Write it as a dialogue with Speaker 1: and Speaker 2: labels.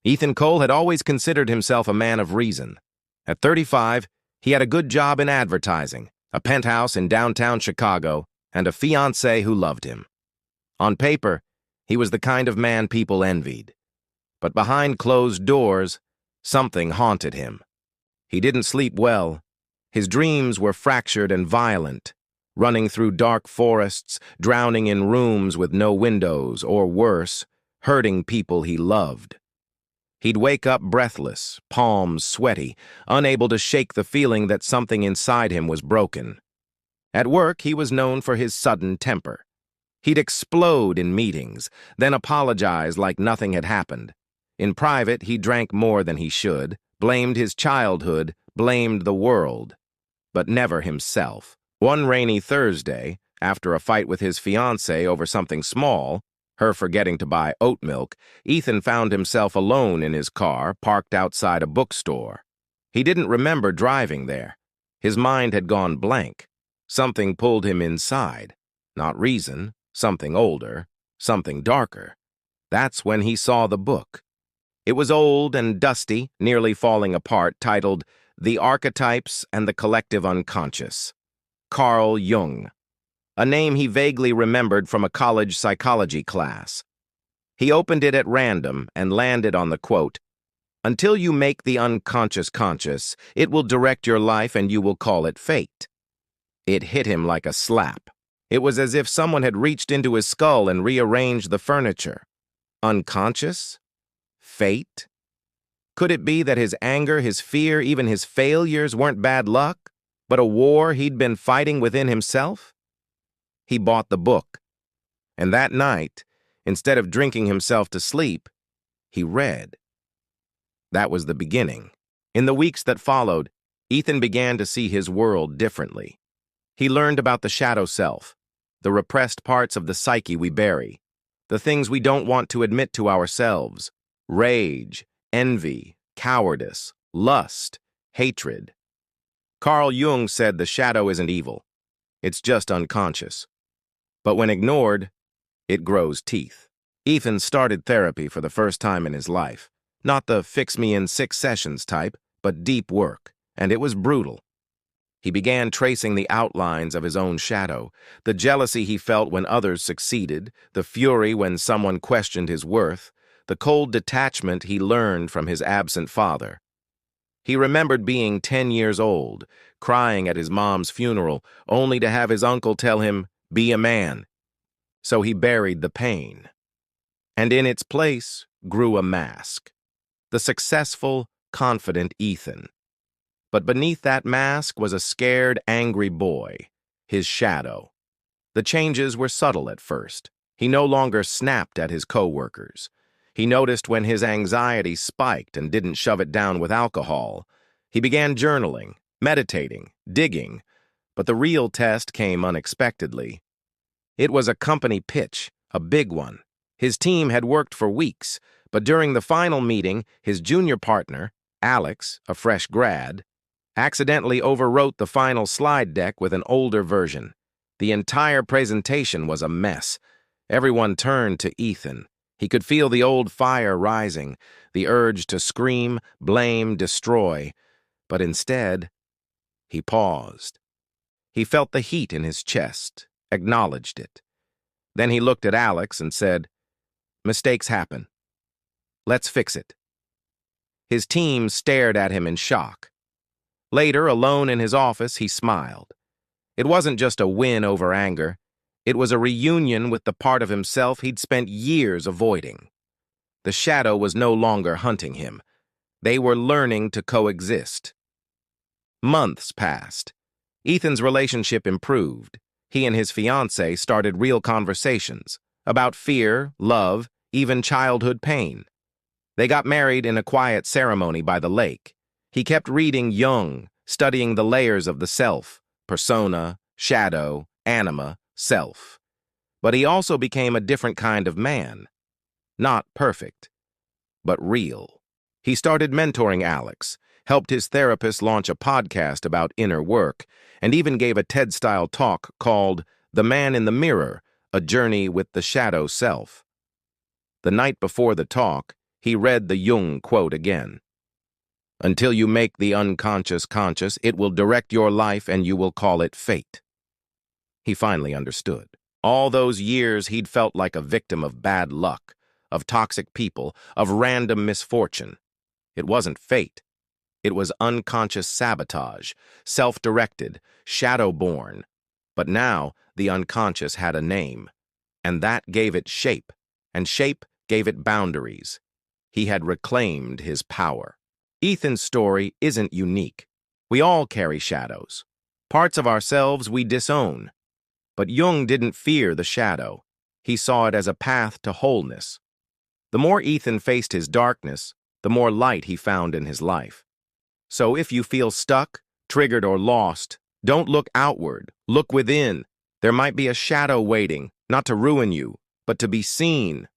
Speaker 1: Ethan Cole had always considered himself a man of reason. At 35, he had a good job in advertising, a penthouse in downtown Chicago, and a fiancée who loved him. On paper, he was the kind of man people envied. But behind closed doors, something haunted him. He didn't sleep well. His dreams were fractured and violent, running through dark forests, drowning in rooms with no windows, or worse, hurting people he loved. He'd wake up breathless, palms sweaty, unable to shake the feeling that something inside him was broken. At work, he was known for his sudden temper. He'd explode in meetings, then apologize like nothing had happened. In private, he drank more than he should, blamed his childhood, blamed the world, but never himself. One rainy Thursday, after a fight with his fiancée over something small, her forgetting to buy oat milk, Ethan found himself alone in his car, parked outside a bookstore. He didn't remember driving there. His mind had gone blank. Something pulled him inside. Not reason, something older, something darker. That's when he saw the book. It was old and dusty, nearly falling apart, titled The Archetypes and the Collective Unconscious. Carl Jung. A name he vaguely remembered from a college psychology class. He opened it at random and landed on the quote, "Until you make the unconscious conscious, it will direct your life and you will call it fate." It hit him like a slap. It was as if someone had reached into his skull and rearranged the furniture. Unconscious? Fate? Could it be that his anger, his fear, even his failures weren't bad luck, but a war he'd been fighting within himself? He bought the book, and that night, instead of drinking himself to sleep, he read. That was the beginning. In the weeks that followed, Ethan began to see his world differently. He learned about the shadow self, the repressed parts of the psyche we bury, the things we don't want to admit to ourselves: rage, envy, cowardice, lust, hatred. Carl Jung said the shadow isn't evil. It's just unconscious. But when ignored, it grows teeth. Ethan started therapy for the first time in his life. Not the fix-me-in-6 sessions type, but deep work, and it was brutal. He began tracing the outlines of his own shadow, the jealousy he felt when others succeeded, the fury when someone questioned his worth, the cold detachment he learned from his absent father. He remembered being 10 years old, crying at his mom's funeral, only to have his uncle tell him, "Be a man." So he buried the pain. And in its place grew a mask. The successful, confident Ethan. But beneath that mask was a scared, angry boy, his shadow. The changes were subtle at first. He no longer snapped at his coworkers. He noticed when his anxiety spiked and didn't shove it down with alcohol. He began journaling, meditating, digging, but the real test came unexpectedly. It was a company pitch, a big one. His team had worked for weeks, but during the final meeting, his junior partner, Alex, a fresh grad, accidentally overwrote the final slide deck with an older version. The entire presentation was a mess. Everyone turned to Ethan. He could feel the old fire rising, the urge to scream, blame, destroy. But instead, he paused. He felt the heat in his chest, acknowledged it. Then he looked at Alex and said, "Mistakes happen. Let's fix it." His team stared at him in shock. Later, alone in his office, he smiled. It wasn't just a win over anger. It was a reunion with the part of himself he'd spent years avoiding. The shadow was no longer hunting him. They were learning to coexist. Months passed. Ethan's relationship improved. He and his fiancée started real conversations about fear, love, even childhood pain. They got married in a quiet ceremony by the lake. He kept reading Jung, studying the layers of the self, persona, shadow, anima, self. But he also became a different kind of man. Not perfect, but real. He started mentoring Alex, helped his therapist launch a podcast about inner work, and even gave a TED-style talk called The Man in the Mirror, A Journey with the Shadow Self. The night before the talk, He read the Jung quote again. Until you make the unconscious conscious, it will direct your life and you will call it fate. He finally understood. All those years he'd felt like a victim of bad luck, of toxic people, of random misfortune. It wasn't fate. It was unconscious sabotage, self-directed, shadow-born. But now the unconscious had a name, and that gave it shape, and shape gave it boundaries. He had reclaimed his power. Ethan's story isn't unique. We all carry shadows, parts of ourselves we disown. But Jung didn't fear the shadow. He saw it as a path to wholeness. The more Ethan faced his darkness, the more light he found in his life. So if you feel stuck, triggered, or lost, don't look outward, look within. There might be a shadow waiting, not to ruin you, but to be seen,